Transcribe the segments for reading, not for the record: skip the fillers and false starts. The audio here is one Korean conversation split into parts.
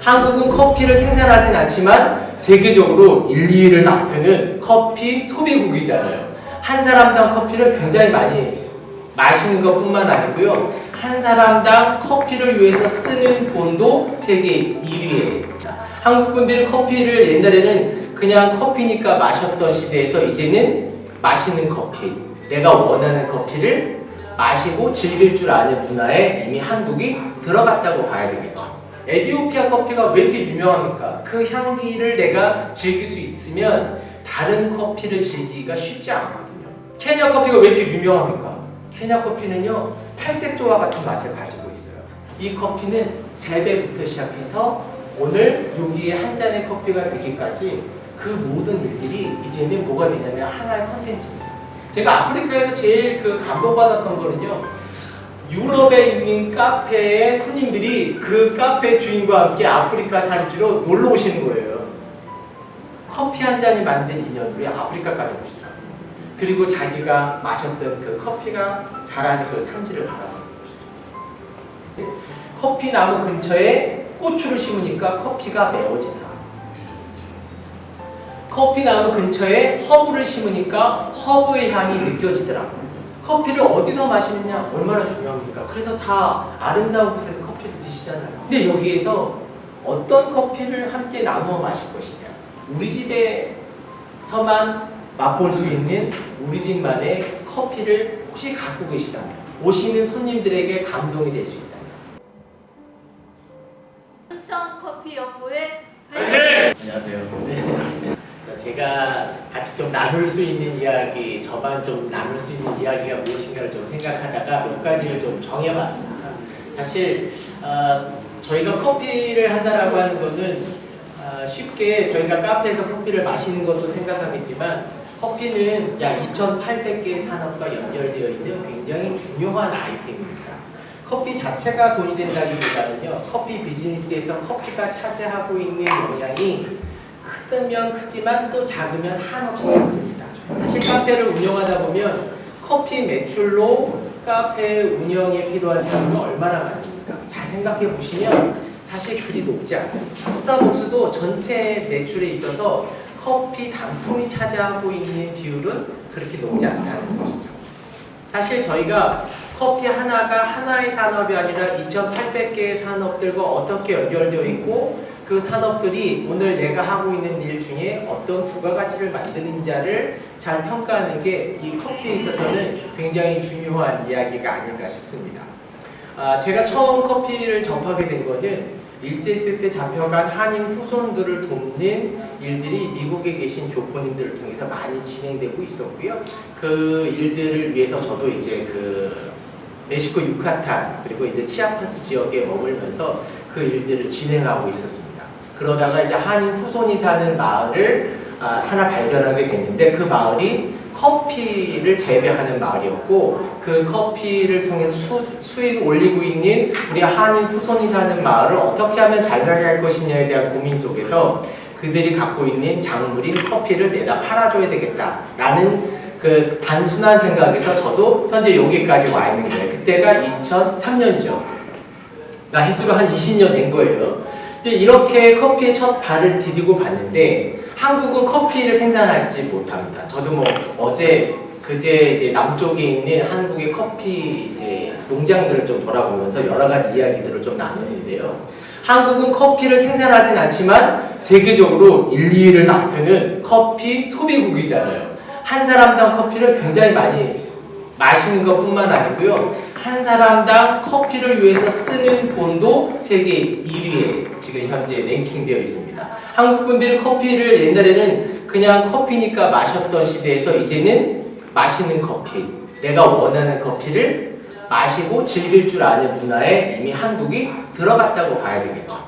한국은 커피를 생산하진 않지만 세계적으로 1, 2위를 다투는 커피 소비국이잖아요. 한 사람당 커피를 굉장히 많이 마시는 것뿐만 아니고요. 한 사람당 커피를 위해서 쓰는 돈도 세계 1위예요. 한국 분들이 커피를 옛날에는 그냥 커피니까 마셨던 시대에서 이제는 마시는 커피, 내가 원하는 커피를 마시고 즐길 줄 아는 문화에 이미 한국이 들어갔다고 봐야 되겠죠. 에티오피아 커피가 왜 이렇게 유명합니까? 그 향기를 내가 즐길 수 있으면 다른 커피를 즐기기가 쉽지 않거든요. 케냐 커피가 왜 이렇게 유명합니까? 케냐 커피는요, 팔색조와 같은 맛을 가지고 있어요. 이 커피는 재배부터 시작해서 오늘 여기에 한 잔의 커피가 되기까지 그 모든 일들이 이제는 뭐가 되냐면 하나의 컨텐츠입니다. 제가 아프리카에서 제일 감동받았던 거는요, 유럽에 있는 카페의 손님들이 그 카페 주인과 함께 아프리카 산지로 놀러 오시는 거예요. 커피 한 잔이 만든 인연으로 아프리카까지 오시더라고요. 그리고 자기가 마셨던 그 커피가 자라는 그 산지를 바라보는 것이죠. 커피 나무 근처에 고추를 심으니까 커피가 매워지더라. 커피 나무 근처에 허브를 심으니까 허브의 향이 느껴지더라. 커피를 어디서 마시느냐 얼마나 중요합니까? 그래서 다 아름다운 곳에서 커피를 드시잖아요. 근데 여기에서 어떤 커피를 함께 나누어 마실 것이냐, 우리 집에서만 맛볼 수 있는 우리 집만의 커피를 혹시 갖고 계시다면, 오시는 손님들에게 감동이 될 수 있다면. 순천커피연구회 화이팅! 안녕하세요. 네. 제가 같이 좀 나눌 수 있는 이야기, 저만 좀 나눌 수 있는 이야기가 무엇인가를 좀 생각하다가 몇 가지를 좀 정해봤습니다. 사실 저희가 커피를 한다라고 하는 거는 쉽게 저희가 카페에서 커피를 마시는 것도 생각하겠지만, 커피는 약 2,800개의 산업과 연결되어 있는 굉장히 중요한 아이템입니다. 커피 자체가 돈이 된다기보다는요, 커피 비즈니스에서 커피가 차지하고 있는 영향이 크면 크지만 또 작으면 한없이 작습니다. 사실 카페를 운영하다 보면 커피 매출로 카페 운영에 필요한 자금은 얼마나 많습니까? 잘 생각해 보시면 사실 그리 높지 않습니다. 스타벅스도 전체 매출에 있어서 커피 단품이 차지하고 있는 비율은 그렇게 높지 않다는 것이죠. 사실 저희가 커피 하나가 하나의 산업이 아니라 2,800개의 산업들과 어떻게 연결되어 있고, 그 산업들이 오늘 내가 하고 있는 일 중에 어떤 부가가치를 만드는지를 잘 평가하는 게 이 커피에 있어서는 굉장히 중요한 이야기가 아닐까 싶습니다. 제가 처음 커피를 접하게 된 거는 일제시대 때 잡혀간 한인 후손들을 돕는 일들이 미국에 계신 교포님들을 통해서 많이 진행되고 있었고요. 그 일들을 위해서 저도 이제 멕시코 유카탄 그리고 이제 치아파스 지역에 머물면서 그 일들을 진행하고 있었습니다. 그러다가 이제 한인 후손이 사는 마을을 하나 발견하게 됐는데, 그 마을이 커피를 재배하는 마을이었고, 그 커피를 통해서 수익을 올리고 있는 우리 한인 후손이 사는 마을을 어떻게 하면 잘 살게 할 것이냐에 대한 고민 속에서 그들이 갖고 있는 작물인 커피를 내다 팔아줘야 되겠다라는 그 단순한 생각에서 저도 현재 여기까지 와 있는 거예요. 그때가 2003년이죠. 횟수로 한 20년 된 거예요. 이제 이렇게 커피의 첫 발을 디디고 봤는데, 한국은 커피를 생산하지 못합니다. 저도 뭐 그제 이제 남쪽에 있는 한국의 커피 이제 농장들을 좀 돌아보면서 여러 가지 이야기들을 좀 나누는데요. 한국은 커피를 생산하진 않지만 세계적으로 1, 2위를 다투는 커피 소비국이잖아요. 한 사람당 커피를 굉장히 많이 마시는 것뿐만 아니고요. 한 사람당 커피를 위해서 쓰는 돈도 세계 1위에 지금 현재 랭킹되어 있습니다. 한국 분들이 커피를 옛날에는 그냥 커피니까 마셨던 시대에서 이제는 마시는 커피, 내가 원하는 커피를 마시고 즐길 줄 아는 문화에 이미 한국이 들어갔다고 봐야 되겠죠.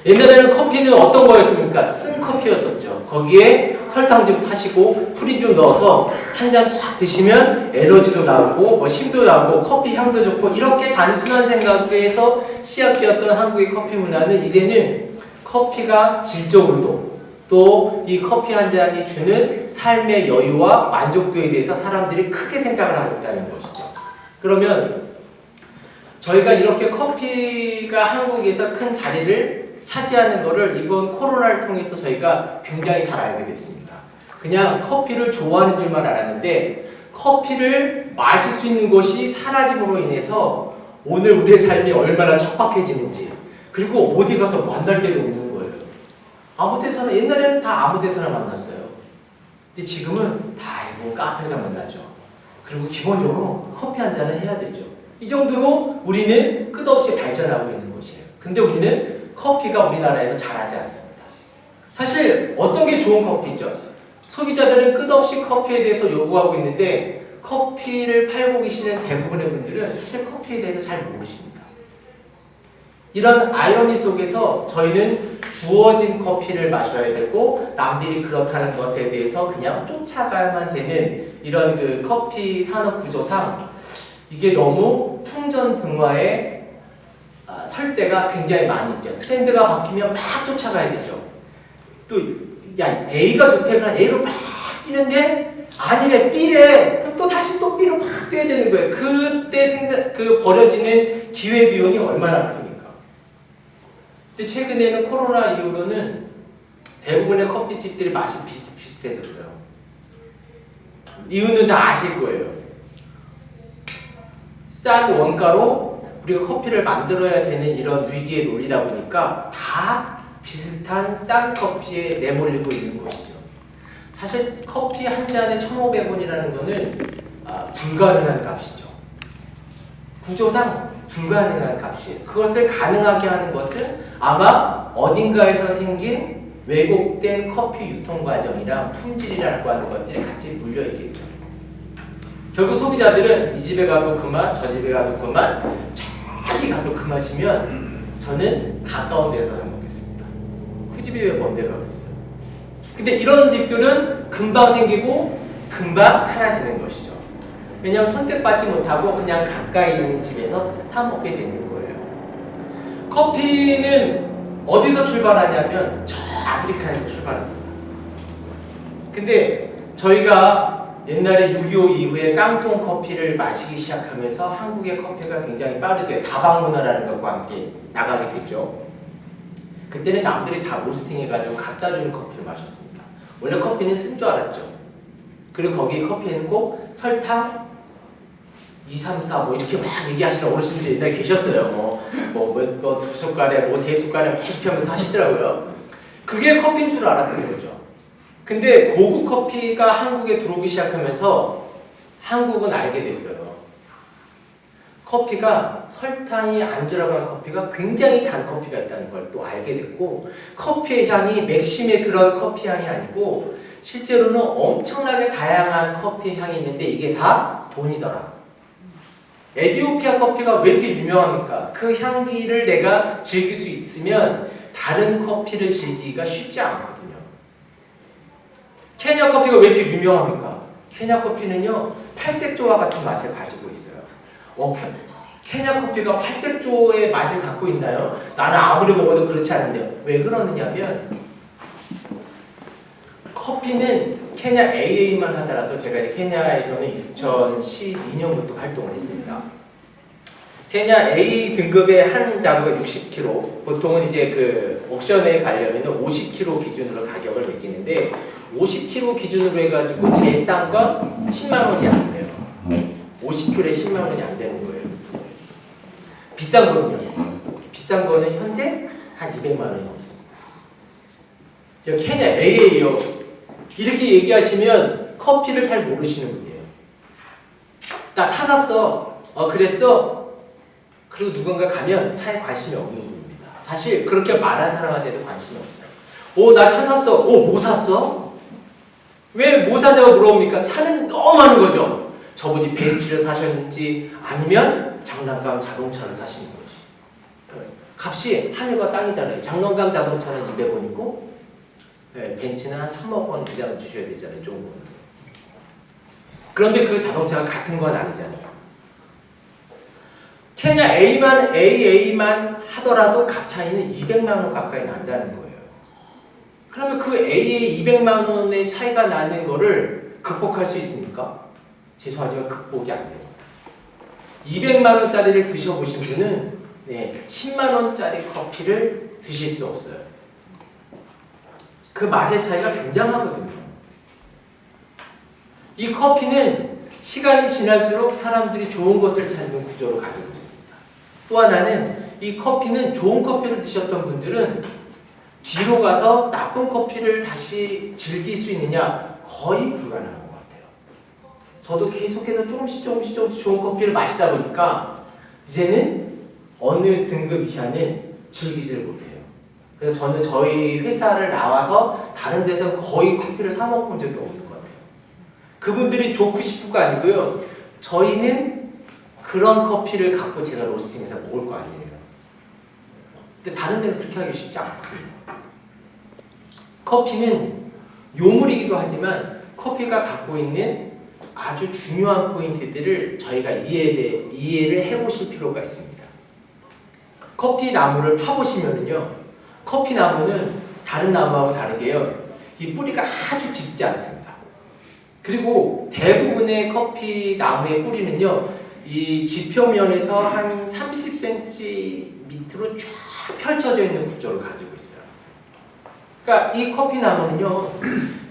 옛날에는 커피는 어떤 거였습니까? 쓴 커피였었죠. 거기에 설탕 좀 타시고 풀이 좀 넣어서 한 잔 딱 드시면 에너지도 나오고 뭐 힘도 나오고 커피 향도 좋고, 이렇게 단순한 생각에서 시작되었던 한국의 커피 문화는 이제는 커피가 질적으로도 또 이 커피 한 잔이 주는 삶의 여유와 만족도에 대해서 사람들이 크게 생각을 하고 있다는 것이죠. 그러면 저희가 이렇게 커피가 한국에서 큰 자리를 차지하는 거를 이번 코로나를 통해서 저희가 굉장히 잘 알게 됐습니다. 그냥 커피를 좋아하는 줄만 알았는데 커피를 마실 수 있는 곳이 사라짐으로 인해서 오늘 우리의 삶이 얼마나 척박해지는지, 그리고 어디 가서 만날 데도 없는 거예요. 아무 데서나, 옛날에는 다 아무 데서나 만났어요. 근데 지금은 다 이거 카페에서 만나죠. 그리고 기본적으로 커피 한 잔은 해야 되죠. 이 정도로 우리는 끝없이 발전하고 있는 것이에요. 근데 우리는 커피가 우리나라에서 잘하지 않습니다. 사실 어떤 게 좋은 커피죠? 소비자들은 끝없이 커피에 대해서 요구하고 있는데 커피를 팔고 계시는 대부분의 분들은 사실 커피에 대해서 잘 모르십니다. 이런 아이러니 속에서 저희는 주어진 커피를 마셔야 되고 남들이 그렇다는 것에 대해서 그냥 쫓아가야만 되는 이런 그 커피 산업 구조상 이게 너무 풍전등화에 설 때가 굉장히 많이 있죠. 트렌드가 바뀌면 막 쫓아가야 되죠. 또 야, A가 좋대 그러면 A로 막 뛰는데 아니래 B래 그럼 또 다시 또 B로 막 뛰어야 되는 거예요. 그때 벌어지는 기회비용이 얼마나 큽니까? 근데 최근에는 코로나 이후로는 대부분의 커피집들이 맛이 비슷비슷해졌어요. 이유는 다 아실 거예요. 싼 원가로 우리가 커피를 만들어야 되는 이런 위기에 놓이다 보니까 다 비슷한 싼 커피에 내몰리고 있는 것이죠. 사실 커피 한 잔에 1,500원이라는 것은 불가능한 값이죠. 구조상 불가능한 값이에요. 그것을 가능하게 하는 것은 아마 어딘가에서 생긴 왜곡된 커피 유통 과정이랑 품질이라고 하는 것들이 같이 물려 있겠죠. 결국 소비자들은 이 집에 가도 그 맛, 저 집에 가도 그 맛, 저기 가도 그 맛이면 저는 가까운 데서 사 먹겠습니다. 그 집이 왜 먼 데 가겠어요? 근데 이런 집들은 금방 생기고 금방 사라지는 것이죠. 왜냐하면 선택받지 못하고 그냥 가까이 있는 집에서 사 먹게 되는 거예요. 커피는 어디서 출발하냐면 저 아프리카에서 출발합니다. 근데 저희가 옛날에 6.25 이후에 깡통 커피를 마시기 시작하면서 한국의 커피가 굉장히 빠르게 다방 문화라는 것과 함께 나가게 됐죠. 그때는 남들이 다 로스팅해가지고 갖다 주는 커피를 마셨습니다. 원래 커피는 쓴 줄 알았죠. 그리고 거기 커피에는 꼭 설탕 2, 3, 4 뭐 이렇게 막 얘기하시는 어르신들이 옛날에 계셨어요. 뭐 2숟갈에 뭐 3숟갈에 막 이렇게 하면서 하시더라고요. 그게 커피인 줄 알았던 거죠. 근데 고급 커피가 한국에 들어오기 시작하면서 한국은 알게 됐어요. 커피가 설탕이 안 들어간 커피가 굉장히 단 커피가 있다는 걸 또 알게 됐고, 커피의 향이 맥심의 그런 커피 향이 아니고 실제로는 엄청나게 다양한 커피 향이 있는데 이게 다 돈이더라. 에티오피아 커피가 왜 이렇게 유명합니까? 그 향기를 내가 즐길 수 있으면 다른 커피를 즐기기가 쉽지 않거든요. 케냐 커피가 왜 이렇게 유명합니까? 케냐 커피는요, 팔색조와 같은 맛을 가지고 있어요. 케냐 커피가 팔색조의 맛을 갖고 있나요? 나는 아무리 먹어도 그렇지 않은데요. 왜 그러느냐면 커피는 케냐 AA만 하더라도 제가 이제 케냐에서는 2012년부터 활동을 했습니다. 케냐 A 등급의 한 자루가 60kg, 보통은 이제 그 옥션에 가려면 50kg 기준으로 가격을 매기는데 50kg 기준으로 해가지고 제일 싼 건 10만 원이 안 돼요. 50kg에 10만 원이 안 되는 거예요. 비싼 거는요? 비싼 거는 현재 한 200만 원이 넘습니다. 케냐 AA요. 이렇게 얘기하시면 커피를 잘 모르시는 분이에요. 나 차 샀어. 그랬어? 그리고 누군가 가면 차에 관심이 없는 분입니다. 사실 그렇게 말한 사람한테도 관심이 없어요. 나 차 샀어. 뭐 샀어? 왜 뭐 사냐고 물어봅니까? 차는 너무 많은 거죠. 저분이 벤츠를 사셨는지 아니면 장난감 자동차를 사신 거지. 값이 하늘과 땅이잖아요. 장난감 자동차는 200원이고 벤츠는 한 3억 원 이상 주셔야 되잖아요. 좋은 건. 그런데 그 자동차가 같은 건 아니잖아요. 케냐 AA만 하더라도 값 차이는 200만 원 가까이 난다는 거예요. 그러면 그 AA 200만 원의 차이가 나는 거를 극복할 수 있습니까? 죄송하지만 극복이 안 됩니다. 200만 원짜리를 드셔보신 분은 10만 원짜리 커피를 드실 수 없어요. 그 맛의 차이가 굉장하거든요. 이 커피는 시간이 지날수록 사람들이 좋은 것을 찾는 구조를 가지고 있습니다. 또 하나는 이 커피는 좋은 커피를 드셨던 분들은 뒤로 가서 나쁜 커피를 다시 즐길 수 있느냐? 거의 불가능한 것 같아요. 저도 계속해서 조금씩 좋은 커피를 마시다 보니까 이제는 어느 등급 이하는 즐기지를 못해요. 그래서 저는 저희 회사를 나와서 다른 데서 거의 커피를 사 먹어본 적이 없는 것 같아요. 그분들이 좋고 싶고가 아니고요. 저희는 그런 커피를 갖고 제가 로스팅해서 먹을 거 아니에요. 근데 다른 데는 그렇게 하기 쉽지 않거든요. 커피는 요물이기도 하지만 커피가 갖고 있는 아주 중요한 포인트들을 저희가 이해를 해보실 필요가 있습니다. 커피 나무를 파보시면요, 커피 나무는 다른 나무하고 다르게요, 이 뿌리가 아주 깊지 않습니다. 그리고 대부분의 커피 나무의 뿌리는요, 이 지표면에서 한 30cm 밑으로 쫙 펼쳐져 있는 구조를 가지고 있어요. 그러니까 이 커피 나무는요,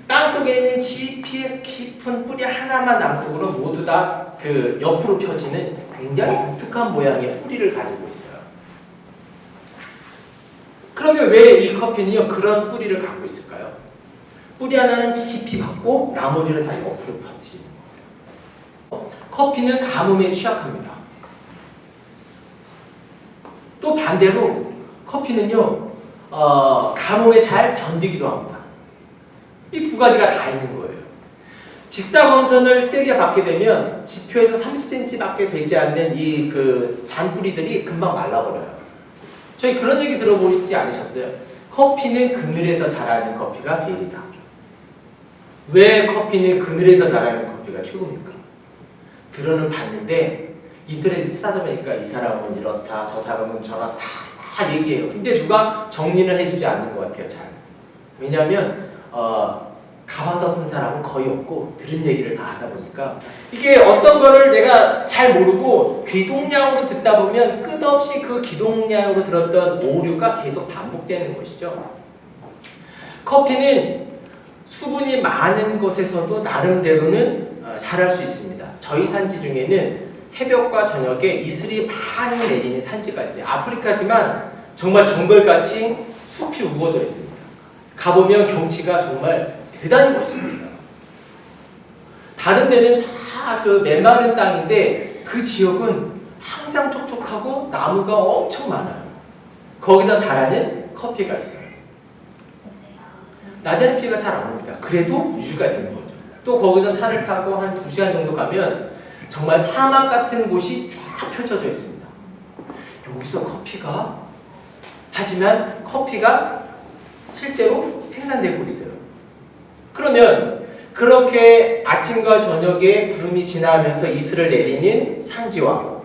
땅 속에 있는 깊은 뿌리 하나만 남쪽으로 모두 다 그 옆으로 펴지는 굉장히 독특한 모양의 뿌리를 가지고 있어요. 그러면 왜 이 커피는요 그런 뿌리를 갖고 있을까요? 뿌리 하나는 깊이 받고 나머지는 다 옆으로 펴지는 거예요. 커피는 가뭄에 취약합니다. 또 반대로 커피는요 가뭄에 잘 견디기도 합니다. 이 두 가지가 다 있는 거예요. 직사광선을 세게 받게 되면 지표에서 30cm밖에 되지 않는 이 그 잔뿌리들이 금방 말라버려요. 저희 그런 얘기 들어보시지 않으셨어요? 커피는 그늘에서 자라는 커피가 제일이다. 왜 커피는 그늘에서 자라는 커피가 최고입니까? 들어는 봤는데 인터넷에 찾아보니까 이 사람은 이렇다, 저 사람은 저렇다 다 얘기해요. 근데 누가 정리는 해주지 않는 것 같아요. 잘. 왜냐하면 가봐서 쓴 사람은 거의 없고 들은 얘기를 다 하다 보니까 이게 어떤 거를 내가 잘 모르고 귀동냥으로 듣다 보면 끝없이 그 귀동냥으로 들었던 오류가 계속 반복되는 것이죠. 커피는 수분이 많은 곳에서도 나름대로는 자랄 수 있습니다. 저희 산지 중에는 새벽과 저녁에 이슬이 많이 내리는 산지가 있어요. 아프리카지만 정말 정글같이 숲이 우거져 있습니다. 가보면 경치가 정말 대단히 멋있습니다. 다른 데는 다 그 메마른 땅인데 그 지역은 항상 촉촉하고 나무가 엄청 많아요. 거기서 자라는 커피가 있어요. 낮에는 피가 잘 안 옵니다. 그래도 유지가 되는 거죠. 또 거기서 차를 타고 한 2시간 정도 가면 정말 사막 같은 곳이 쫙 펼쳐져 있습니다. 여기서 커피가, 하지만 커피가 실제로 생산되고 있어요. 그러면 그렇게 아침과 저녁에 구름이 지나면서 이슬을 내리는 산지와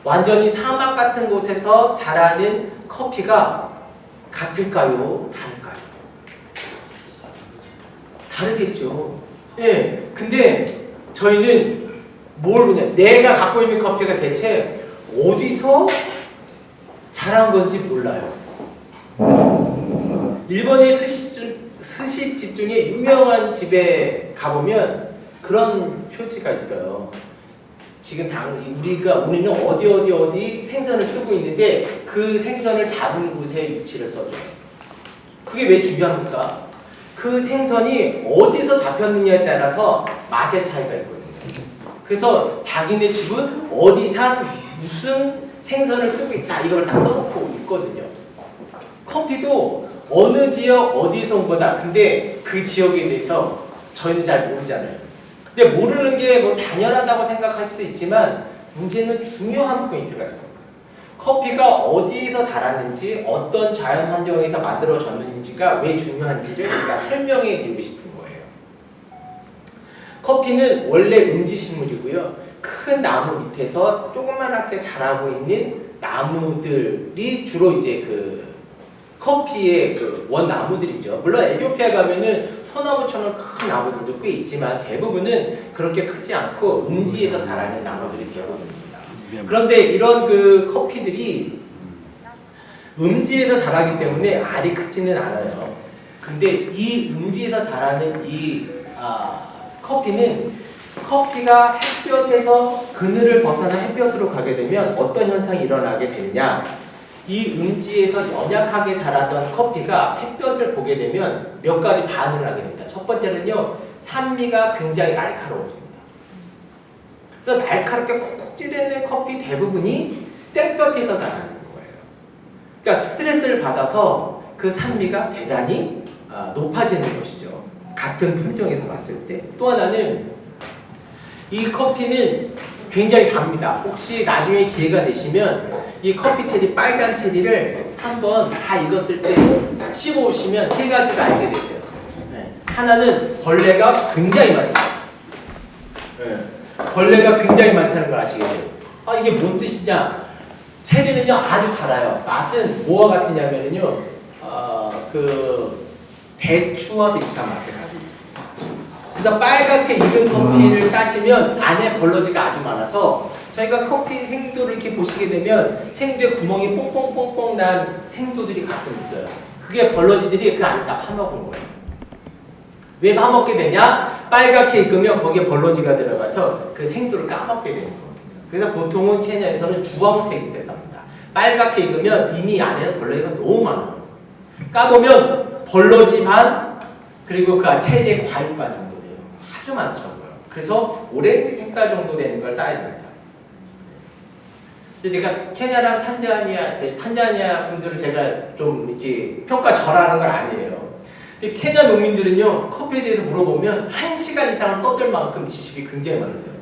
완전히 사막 같은 곳에서 자라는 커피가 같을까요? 다를까요? 다르겠죠. 예. 근데 저희는 뭘 보냐? 내가 갖고 있는 커피가 대체 어디서 자란 건지 몰라요. 일본의 스시집 중에 유명한 집에 가보면 그런 표지가 있어요. 지금 우리는 어디 생선을 쓰고 있는데 그 생선을 잡은 곳에 위치를 써줘요. 그게 왜 중요합니까? 그 생선이 어디서 잡혔느냐에 따라서 맛의 차이가 있거든요. 그래서 자기네 집은 어디 산 무슨 생선을 쓰고 있다 이걸 딱 써놓고 있거든요. 커피도 어느 지역 어디서 온 거다. 근데 그 지역에 대해서 저희는 잘 모르잖아요. 근데 모르는 게 뭐 당연하다고 생각할 수도 있지만 문제는 중요한 포인트가 있습니다. 커피가 어디에서 자랐는지 어떤 자연 환경에서 만들어졌는지가 왜 중요한지를 제가 설명해 드리고 싶은 거예요. 커피는 원래 음지식물이고요. 큰 나무 밑에서 조그맣게 자라고 있는 나무들이 주로 이제 그 커피의 그 원나무들이죠. 물론 에티오피아 가면은 소나무처럼 큰 나무들도 꽤 있지만 대부분은 그렇게 크지 않고 음지에서 자라는 나무들이 대부분입니다. 그런데 이런 그 커피들이 음지에서 자라기 때문에 알이 크지는 않아요. 근데 이 음지에서 자라는 이 커피가 햇볕에서 그늘을 벗어나 햇볕으로 가게 되면 어떤 현상이 일어나게 되느냐? 이 음지에서 연약하게 자라던 커피가 햇볕을 보게 되면 몇 가지 반응을 하게 됩니다. 첫 번째는요, 산미가 굉장히 날카로워집니다. 그래서 날카롭게 콕콕 찌르는 커피 대부분이 땡볕에서 자라는 거예요. 그러니까 스트레스를 받아서 그 산미가 대단히 높아지는 것이죠. 같은 품종에서 봤을 때. 또 하나는 이 커피는 굉장히 답니다. 혹시 나중에 기회가 되시면 이 커피 체리, 빨간 체리를 한번 다 익었을 때 씹어보시면 세 가지를 알게 되세요. 네. 하나는 벌레가 굉장히 많다. 네. 벌레가 굉장히 많다는 걸 아시게 돼요. 이게 뭔 뜻이냐? 체리는요 아주 달아요. 맛은 뭐와 같으냐면요, 그 대추와 비슷한 맛을 가지고 있습니다. 그래서 빨갛게 익은 커피를 따시면 안에 벌러지가 아주 많아서 저희가 커피 생도를 이렇게 보시게 되면 생도에 구멍이 뽕뽕뽕뽕 난 생도들이 가끔 있어요. 그게 벌러지들이 그 안에 다 파먹은 거예요. 왜 파먹게 되냐? 빨갛게 익으면 거기에 벌러지가 들어가서 그 생도를 까먹게 되는 거거든요. 그래서 보통은 케냐에서는 주황색이 된답니다. 빨갛게 익으면 이미 안에는 벌러지가 너무 많아요. 까보면 벌러지 반, 그리고 그 체리의 과육 반 정도 돼요. 아주 많더라고요. 그래서 오렌지 색깔 정도 되는 걸 따야 됩니다. 제가 케냐랑 탄자니아 분들을 제가 좀 이렇게 평가 절하는 건 아니에요. 근데 케냐 농민들은요, 커피에 대해서 물어보면 1시간 이상을 떠들 만큼 지식이 굉장히 많으세요.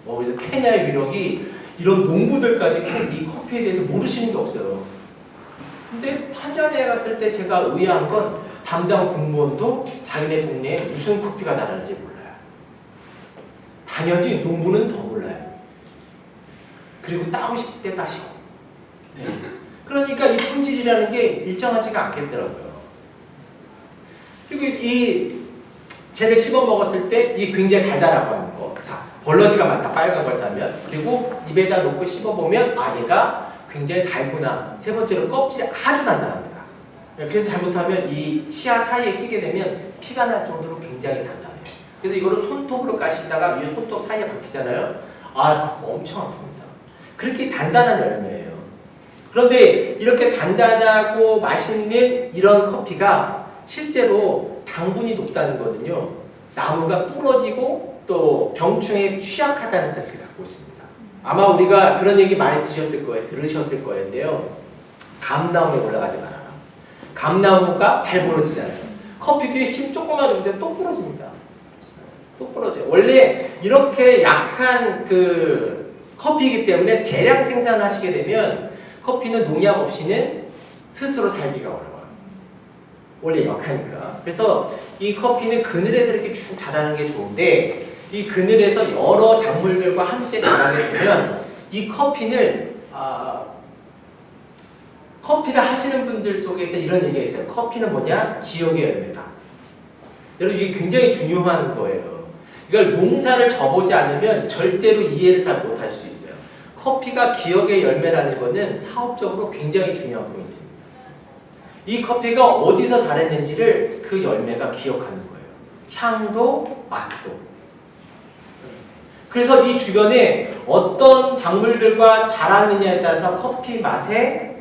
그래서 케냐의 위력이 이런 농부들까지 이 커피에 대해서 모르시는 게 없어요. 근데 탄자니아에 갔을 때 제가 의아한 건 담당 공무원도 자기네 동네에 무슨 커피가 자라는지 몰라요. 당연히 농부는 더 몰라요. 그리고 따고 싶을 때 따시고. 네. 그러니까 이 품질이라는 게 일정하지가 않겠더라고요. 그리고 이 쟤를 씹어 먹었을 때 이 굉장히 달달하고 하는 거. 자, 벌러지가 많다. 빨간 걸 따면. 그리고 입에다 놓고 씹어보면 얘가 굉장히 달구나. 세 번째로 껍질이 아주 단단합니다. 그래서 잘못하면 이 치아 사이에 끼게 되면 피가 날 정도로 굉장히 단단해요. 그래서 이거를 손톱으로 까시다가 이 손톱 사이에 박히잖아요. 엄청 아픕니다. 그렇게 단단한 열매예요. 그런데 이렇게 단단하고 맛있는 이런 커피가 실제로 당분이 높다는 거는요, 나무가 부러지고 또 병충해에 취약하다는 뜻을 갖고 있습니다. 아마 우리가 그런 얘기 많이 들으셨을 거예요. 감나무에 올라가지 말아라. 감나무가 잘 부러지잖아요. 커피도 힘 조금만 주세요. 또 부러집니다. 또 부러져요. 원래 이렇게 약한 커피이기 때문에 대량 생산하시게 되면 커피는 농약 없이는 스스로 살기가 어려워요. 원래 약하니까. 그래서 이 커피는 그늘에서 이렇게 쭉 자라는 게 좋은데, 이 그늘에서 여러 작물들과 함께 자라게 되면 이 커피를 하시는 분들 속에서 이런 얘기가 있어요. 커피는 뭐냐? 기억의 열매다. 여러분, 이게 굉장히 중요한 거예요. 이걸 농사를 져보지 않으면 절대로 이해를 잘 못할 수 있어요. 커피가 기억의 열매라는 것은 사업적으로 굉장히 중요한 포인트입니다. 이 커피가 어디서 자랐는지를 그 열매가 기억하는 거예요. 향도, 맛도. 그래서 이 주변에 어떤 작물들과 자랐느냐에 따라서 커피 맛의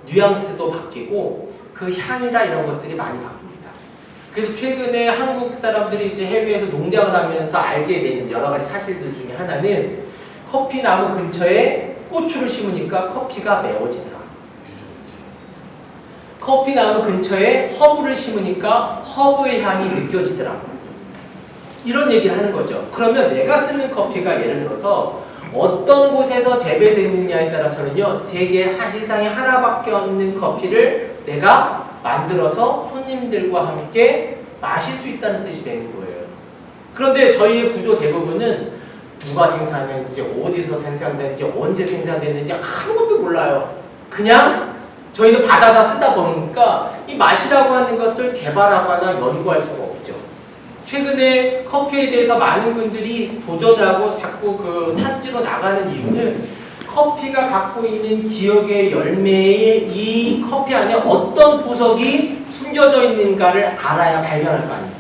뉘앙스도 바뀌고 그 향이나 이런 것들이 많이 바뀝니다. 그래서 최근에 한국 사람들이 이제 해외에서 농장을 하면서 알게 된 여러 가지 사실들 중에 하나는 커피 나무 근처에 고추를 심으니까 커피가 매워지더라. 커피 나무 근처에 허브를 심으니까 허브의 향이 느껴지더라. 이런 얘기를 하는 거죠. 그러면 내가 쓰는 커피가 예를 들어서 어떤 곳에서 재배되느냐에 따라서는요, 세상에 하나밖에 없는 커피를 내가 만들어서 손님들과 함께 마실 수 있다는 뜻이 되는 거예요. 그런데 저희의 구조 대부분은 누가 생산했는지, 어디서 생산됐는지, 언제 생산됐는지 아무것도 몰라요. 그냥 저희는 받아다 쓰다 보니까 이 맛이라고 하는 것을 개발하거나 연구할 수가 없죠. 최근에 커피에 대해서 많은 분들이 도전하고 자꾸 그 산지로 나가는 이유는 커피가 갖고 있는 기억의 열매의 이 커피 안에 어떤 보석이 숨겨져 있는가를 알아야 발견할 거 아니에요.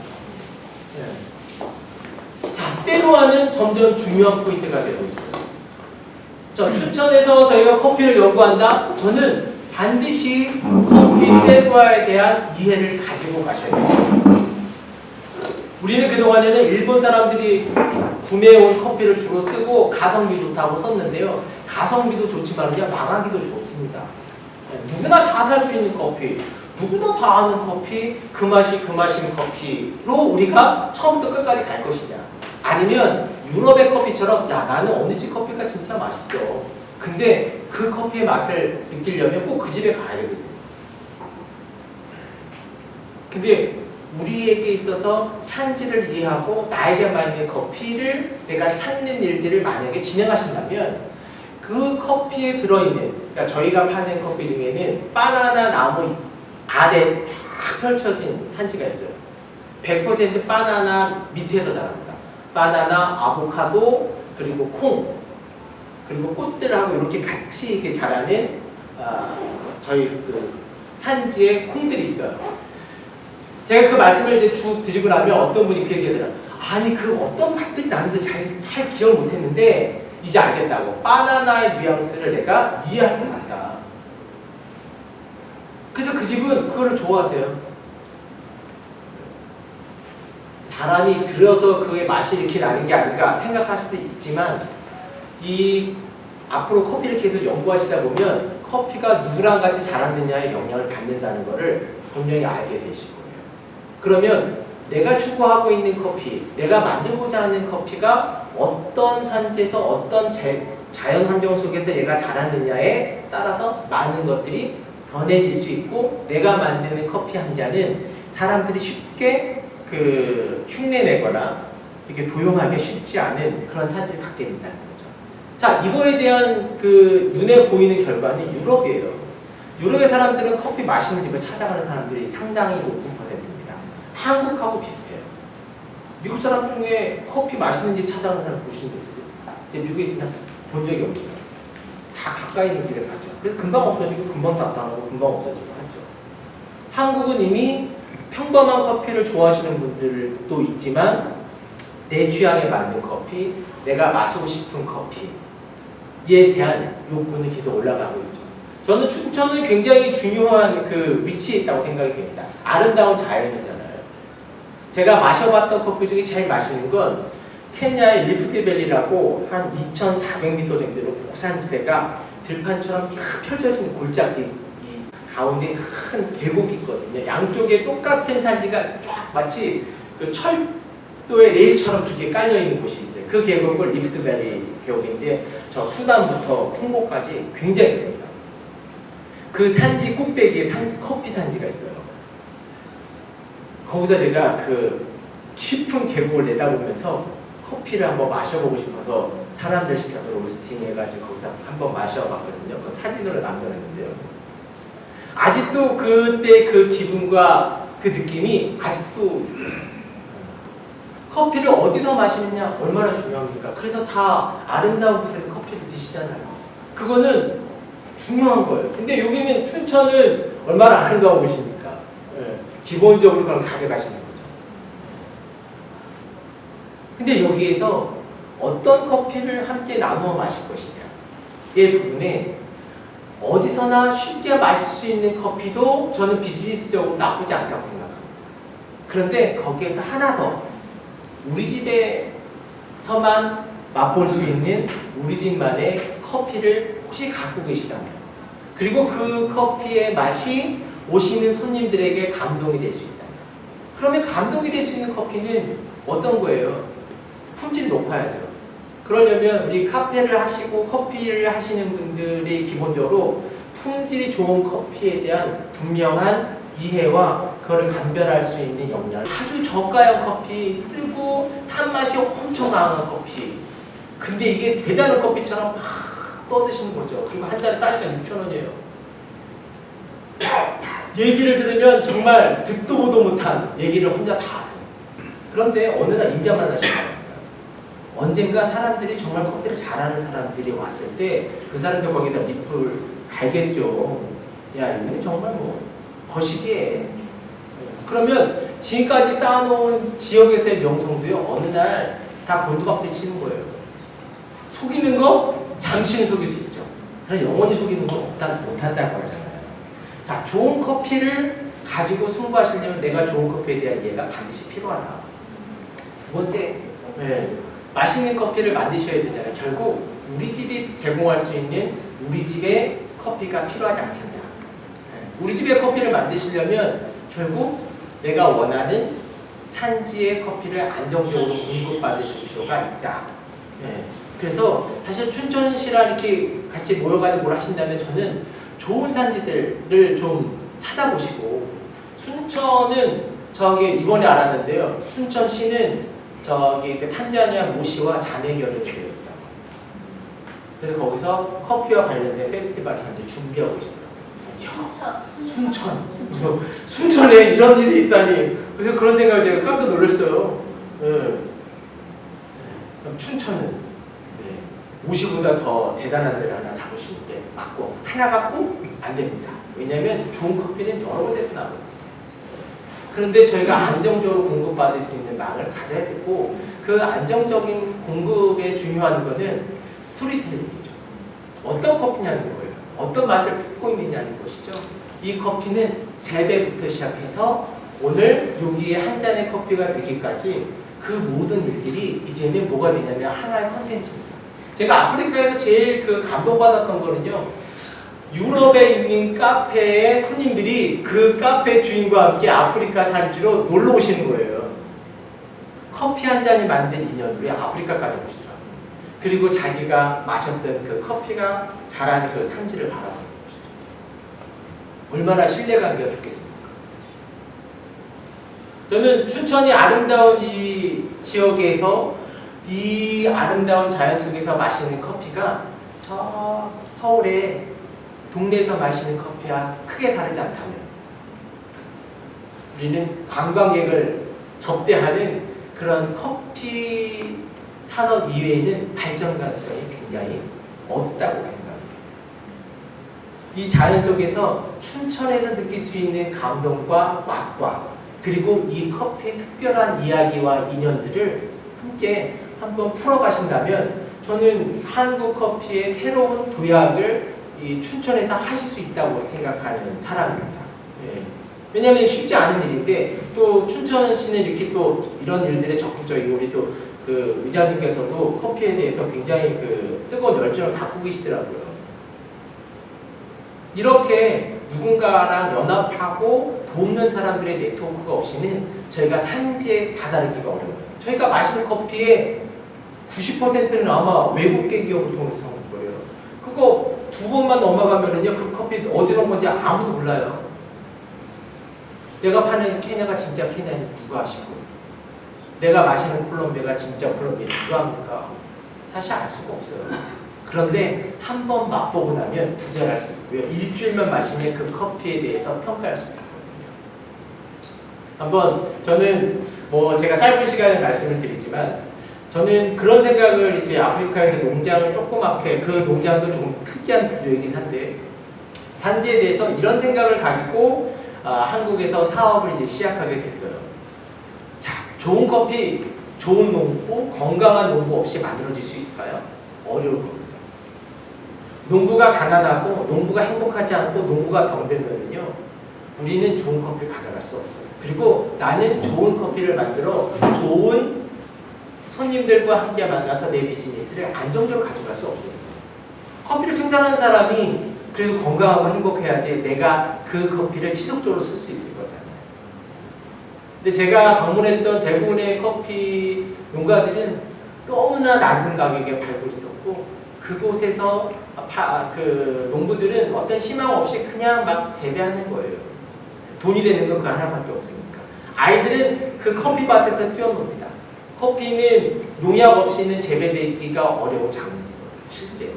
자, 때로와는 점점 중요한 포인트가 되고 있어요. 자, 춘천에서 저희가 커피를 연구한다? 저는 반드시 커피 때로와에 대한 이해를 가지고 가셔야 돼요. 우리는 그동안에는 일본 사람들이 구매해온 커피를 주로 쓰고 가성비 좋다고 썼는데요. 가성비도 좋지만요, 망하기도 좋습니다. 누구나 다 살 수 있는 커피, 누구나 다 아는 커피, 그 맛이 그 맛인 커피로 우리가 처음부터 끝까지 갈 것이냐. 아니면 유럽의 커피처럼 야, 나는 어느 집 커피가 진짜 맛있어. 근데 그 커피의 맛을 느끼려면 꼭 그 집에 가야 되거든요. 근데 우리에게 있어서 산지를 이해하고 나에게 맞는 커피를 내가 찾는 일들을 만약에 진행하신다면 그 커피에 들어있는, 그러니까 저희가 파는 커피 중에는 바나나 나무 아래 쫙 펼쳐진 산지가 있어요. 100% 바나나 밑에서 자랍니다. 바나나, 아보카도, 그리고 콩, 그리고 꽃들하고 이렇게 같이 이렇게 자라는 저희 그 산지에 콩들이 있어요. 제가 그 말씀을 이제 쭉 드리고 나면 어떤 분이 그 얘기하더라고요. 아니 그 어떤 맛들이 나는데 잘 기억을 못했는데 이제 알겠다고. 바나나의 뉘앙스를 내가 이해할 것 같다. 그래서 그 집은 그거를 좋아하세요. 사람이 들어서 그의 맛이 이렇게 나는 게 아닌가 생각할 수도 있지만 이 앞으로 커피를 계속 연구하시다 보면 커피가 누구랑 같이 자랐느냐에 영향을 받는다는 것을 분명히 알게 되실 거예요. 그러면 내가 추구하고 있는 커피, 내가 만들고자 하는 커피가 어떤 산지에서 어떤 자연 환경 속에서 얘가 자랐느냐에 따라서 많은 것들이 변해질 수 있고 내가 만드는 커피 한 잔은 사람들이 쉽게 그 흉내내거나 이렇게 도용하기 쉽지 않은 그런 산지를 갖게 된다는 거죠. 자, 이거에 대한 그 눈에 보이는 결과는 유럽이에요. 유럽의 사람들은 커피 마시는 집을 찾아가는 사람들이 상당히 높은 퍼센트입니다. 한국하고 비슷해요. 미국 사람 중에 커피 마시는 집 찾아가는 사람 보신 적 있어요? 제가 미국에 있으면 본 적이 없어요. 다 가까이 있는 집에 가죠. 그래서 금방 없어지고 금방 나타나고 금방 없어지고 하죠. 한국은 이미 평범한 커피를 좋아하시는 분들도 있지만 내 취향에 맞는 커피, 내가 마시고 싶은 커피에 대한 욕구는 계속 올라가고 있죠. 저는 춘천은 굉장히 중요한 그 위치에 있다고 생각이 됩니다. 아름다운 자연이잖아요. 제가 마셔봤던 커피 중에 제일 맛있는 건 케냐의 리프트밸리라고 한 2,400m 정도로 고산지대가 들판처럼 쫙 펼쳐진 골짜기 가운데 큰 계곡이 있거든요. 양쪽에 똑같은 산지가 쫙 마치 그 철도의 레일처럼 그렇게 깔려있는 곳이 있어요. 그 계곡을 리프트밸리 계곡인데 저 수단부터 콩고까지 굉장히 큽니다. 그 산지 꼭대기에 커피 산지가 있어요. 거기서 제가 그 깊은 계곡을 내다보면서 커피를 한번 마셔보고 싶어서 사람들 시켜서 로스팅 해가지고 거기서 한번 마셔봤거든요. 그 사진으로 남겨놨는데요. 아직도 그때 그 기분과 그 느낌이 아직도 있어요. 커피를 어디서 마시느냐 얼마나 중요합니까? 그래서 다 아름다운 곳에서 커피를 드시잖아요. 그거는 중요한 거예요. 근데 여기는 춘천은 얼마나 아름다워 보십니까? 네. 기본적으로 그걸 가져가시는 거죠. 근데 여기에서 어떤 커피를 함께 나누어 마실 것이냐의 부분에 어디서나 쉽게 마실 수 있는 커피도 저는 비즈니스적으로 나쁘지 않다고 생각합니다. 그런데 거기에서 하나 더 우리 집에서만 맛볼 수 있는 우리 집만의 커피를 혹시 갖고 계시다면 그리고 그 커피의 맛이 오시는 손님들에게 감동이 될 수 있다면 그러면 감동이 될 수 있는 커피는 어떤 거예요? 품질이 높아야죠. 그러려면 우리 카페를 하시고 커피를 하시는 분들이 기본적으로 품질이 좋은 커피에 대한 분명한 이해와 그거를 감별할 수 있는 역량, 아주 저가형 커피, 쓰고 탄맛이 엄청 강한 커피, 근데 이게 대단한 커피처럼 막 떠드시는 거죠. 그리고 한 잔에 싸니까 6,000원이에요. 얘기를 들으면 정말 듣도 보도 못한 얘기를 혼자 다 하세요. 그런데 어느 날 임자만 하시는 거예요. 언젠가 사람들이 정말 커피를 잘하는 사람들이 왔을 때 그 사람들 거기다 밑불 달겠죠. 야, 이거는 정말 뭐 거시기에. 그러면 지금까지 쌓아놓은 지역에서의 명성도요, 어느 날 다 곤두박질 치는 거예요. 속이는 거 잠시는 속일 수 있죠. 그러나 영원히 속이는 건 못한다고 하잖아요. 자, 좋은 커피를 가지고 승부하시려면 내가 좋은 커피에 대한 이해가 반드시 필요하다. 두 번째, 맛있는 커피를 만드셔야 되잖아요. 결국 우리 집이 제공할 수 있는 우리 집의 커피가 필요하지 않겠냐. 우리 집의 커피를 만드시려면 결국 내가 원하는 산지의 커피를 안정적으로 공급받으실 필요가 있다. 그래서 사실 춘천시랑 이렇게 같이 모여가지고 뭘 하신다면 저는 좋은 산지들을 좀 찾아보시고, 순천은 저기 이번에 알았는데요. 순천시는 저기 그 탄자니아 모시와 자매 결연이 되어 있다고. 그래서 거기서 커피와 관련된 페스티벌을 현재 준비하고 있습니다. 순천. 그래서 순천에 이런 일이 있다니. 그래서 그런 생각을 제가 깜짝 놀랐어요. 그럼 춘천은 모시보다 더 대단한 데를 하나 잡으시는 게 맞고, 하나 갖고 안 됩니다. 왜냐하면 좋은 커피는 여러 군데서 나거든요. 그런데 저희가 안정적으로 공급받을 수 있는 망을 가져야 되고, 그 안정적인 공급에 중요한 거는 스토리텔링이죠. 어떤 커피냐는 거예요. 어떤 맛을 품고 있느냐는 것이죠. 이 커피는 재배부터 시작해서 오늘 여기에 한 잔의 커피가 되기까지 그 모든 일들이 이제는 뭐가 되냐면 하나의 컨텐츠입니다. 제가 아프리카에서 제일 그 감동받았던 거는요, 유럽에 있는 카페의 손님들이 그 카페 주인과 함께 아프리카 산지로 놀러 오시는 거예요. 커피 한 잔이 만든 인연으로 아프리카까지 오시더라고요. 그리고 자기가 마셨던 그 커피가 자란 그 산지를 바라보는 것이죠. 얼마나 신뢰관계가 좋겠습니까? 저는 춘천이 아름다운 이 지역에서 이 아름다운 자연 속에서 마시는 커피가 저 서울의 동네에서 마시는 커피와 크게 다르지 않다면, 우리는 관광객을 접대하는 그런 커피 산업 이외에는 발전 가능성이 굉장히 어둡다고 생각합니다. 이 자연 속에서 춘천에서 느낄 수 있는 감동과 맛과, 그리고 이 커피의 특별한 이야기와 인연들을 함께 한번 풀어가신다면, 저는 한국 커피의 새로운 도약을 이 춘천에서 하실 수 있다고 생각하는 사람입니다. 왜냐하면 쉽지 않은 일인데, 또 춘천시는 이렇게 또 이런 일들에 적극적이고, 우리 또 그 의장님께서도 커피에 대해서 굉장히 그 뜨거운 열정을 갖고 계시더라고요. 이렇게 누군가랑 연합하고 돕는 사람들의 네트워크가 없이는 저희가 산지에 다다르기가 어려워요. 저희가 마시는 커피의 90%는 아마 외국계 기업을 통해서 사는 거예요. 그거 두 번만 넘어가면은요, 그 커피 어디로 온 건지 아무도 몰라요. 내가 파는 케냐가 진짜 케냐인지 누가 아시고, 내가 마시는 콜롬비아가 진짜 콜롬비아 누가 합니까? 사실 알 수가 없어요. 그런데 한 번 맛보고 나면 구별할 수 있고요. 일주일만 마시면 그 커피에 대해서 평가할 수 있거든요. 한번 저는 뭐 제가 짧은 시간에 말씀을 드리지만, 저는 그런 생각을 이제 아프리카에서 농장을 조그맣게, 그 농장도 조금 특이한 구조이긴 한데, 산지에 대해서 이런 생각을 가지고 한국에서 사업을 이제 시작하게 됐어요. 자, 좋은 커피, 좋은 농부, 건강한 농부 없이 만들어질 수 있을까요? 어려울 겁니다. 농부가 가난하고 농부가 행복하지 않고 농부가 병들면은요, 우리는 좋은 커피를 가져갈 수 없어요. 그리고 나는 좋은 커피를 만들어 좋은 손님들과 함께 만나서 내 비즈니스를 안정적으로 가져갈 수 없어요. 커피를 생산하는 사람이 그래도 건강하고 행복해야지 내가 그 커피를 지속적으로 쓸 수 있을 거잖아요. 근데 제가 방문했던 대부분의 커피 농가들은 너무나 낮은 가격에 팔고 있었고, 그곳에서 그 농부들은 어떤 희망 없이 그냥 막 재배하는 거예요. 돈이 되는 건 그 하나밖에 없으니까. 아이들은 그 커피밭에서 뛰어놉니다. 커피는 농약 없이는 재배되기가 어려운 작물이거든요, 실제.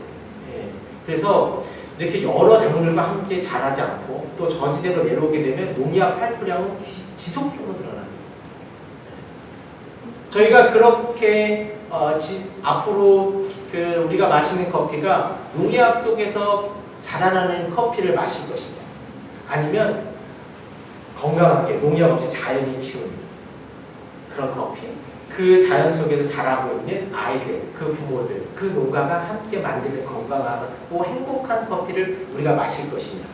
그래서 이렇게 여러 작물과 함께 자라지 않고 또 저지대로 내려오게 되면 농약 살포량은 지속적으로 늘어납니다. 저희가 그렇게 앞으로 그 우리가 마시는 커피가 농약 속에서 자라나는 커피를 마실 것이냐, 아니면 건강하게 농약 없이 자연이 키우는 그런 커피, 그 자연 속에서 자라고 있는 아이들, 그 부모들, 그 농가가 함께 만드는 건강하고 행복한 커피를 우리가 마실 것이냐.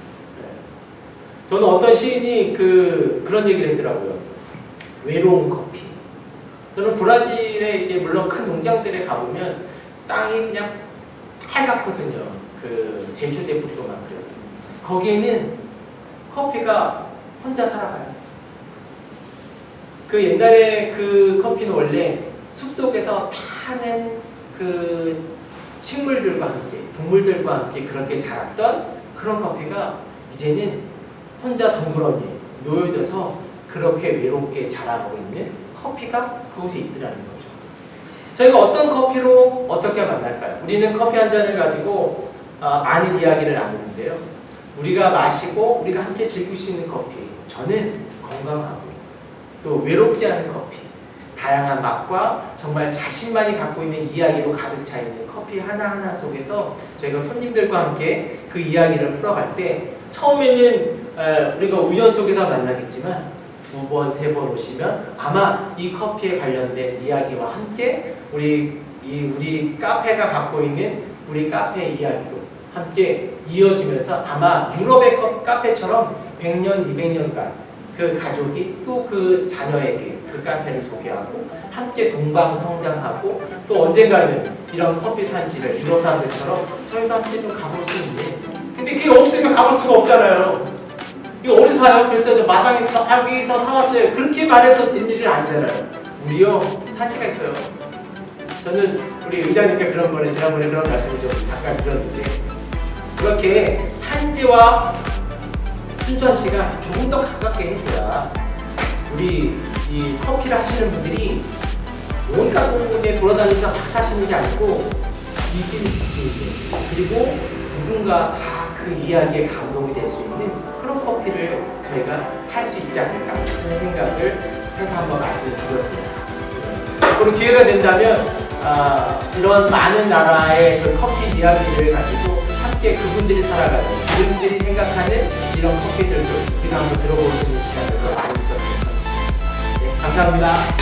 저는 어떤 시인이 그런 얘기를 했더라고요. 외로운 커피. 저는 브라질에 이제 물론 큰 농장들에 가보면 땅이 그냥 빨갛거든요. 그 제초제 뿌리고 막 그래서 거기에는 커피가 혼자 살아가요. 그 옛날에 그 커피는 원래 숲속에서 파는 그 식물들과 함께, 동물들과 함께 그렇게 자랐던 그런 커피가 이제는 혼자 덩그러니 놓여져서 그렇게 외롭게 자라고 있는 커피가 그곳에 있더라는 거죠. 저희가 어떤 커피로 어떻게 만날까요? 우리는 커피 한 잔을 가지고 많은 이야기를 나누는데요. 우리가 마시고 우리가 함께 즐길 수 있는 커피, 저는 건강하고 또 외롭지 않은 커피, 다양한 맛과 정말 자신만이 갖고 있는 이야기로 가득 차 있는 커피 하나하나 속에서 저희가 손님들과 함께 그 이야기를 풀어갈 때 처음에는 우리가 우연 속에서 만나겠지만 두 번, 세 번 오시면 아마 이 커피에 관련된 이야기와 함께 우리 카페가 갖고 있는 우리 카페의 이야기도 함께 이어지면서 아마 유럽의 카페처럼 100년, 200년간 그 가족이 또 그 자녀에게 그 카페를 소개하고 함께 동방성장하고 또 언젠가는 이런 커피 산지를 유럽 사람들처럼 저희도 함께 좀 가볼 수 있는, 근데 그게 없으면 가볼 수가 없잖아요. 이거 어디서 사요? 글쎄요, 저 마당에서 여기서 사왔어요. 그렇게 말해서 된 일이 아니잖아요. 우리요 산지가 있어요. 저는 우리 의장님께 지난번에 그런 말씀을 좀 잠깐 드렸는데, 그렇게 산지와 춘천시가 조금 더 가깝게 해줘야 우리 이 커피를 하시는 분들이 온갖 곳에 돌아다니면서 막 사시는 게 아니고 이끼리 드시는, 그리고 누군가 다 그 이야기에 감동이 될 수 있는 그런 커피를 저희가 할 수 있지 않을까 하는 생각을 해서 한번 말씀을 드렸습니다. 그리고 기회가 된다면 이런 많은 나라의 그 커피 이야기를 가지고 함께 그분들이 살아가는, 그분들이 생각하는 이런 커피들도 우리가 한번 들어볼 수 있는 시간을 더 많이 있었으면 합니다. 네, 감사합니다.